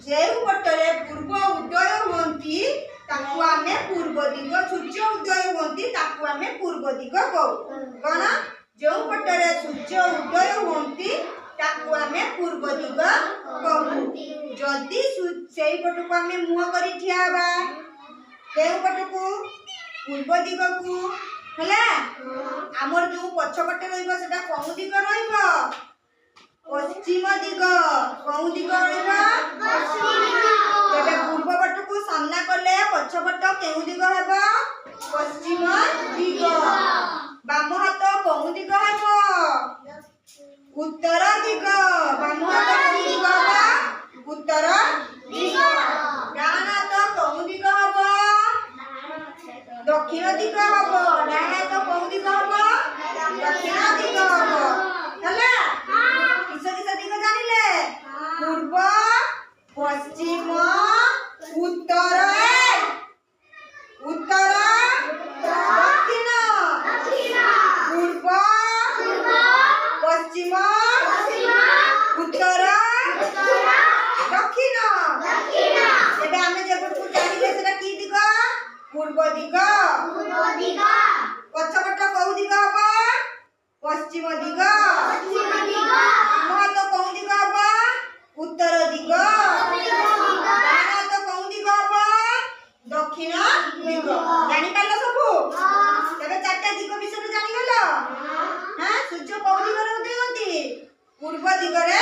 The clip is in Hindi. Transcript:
जेउ पटरे पूर्व उदय होती ताकू आमे पूर्व दिग सूर्य उदय होती ताकू आमे पूर्व दिग कहू कौन जो पटरे सूर्य उदय होती ताकू आमे पूर्व दिग कहू जदि सेई पटको आमे मुह करी ठियाबा केउ पटको पूर्व दिग को हला हमर जो पछपटे रहइबो सेटा कोन दिग रहइबो पश्चिम दिग कौन दिग रहइबो पश्चिम दिग तेबे पूर्व पट को सामना करले पछपट केउ दिग हेबो पश्चिम दिग बाम हाथ कौन दिग हेबो उत्तर दिग बाम हाथ कौन दिग हेबो उत्तर दिग डान हाथ कौन दिग हेबो दक्षिण दिग हेबो डान हाथ कौन दिग हेबो दक्षिण दिग हेबो हला पूर्व पश्चिम उत्तर उत्तर दक्षिण पूर्व पश्चिम उत्तर दक्षिण एबे आमे जे को जानिले सेटा की दिग पूर्व दिग पछपट कौ दिग हबो पश्चिम दिग बाम तो कौन दिग हबो उत्तर दिग डान तो कौन दिग हबो दक्षिण दिग जानि पालो सबु तबे चारटा दिग विषय जानि गलो हां सूर्य कौन दिग रे उदय होती पूर्व दिग रे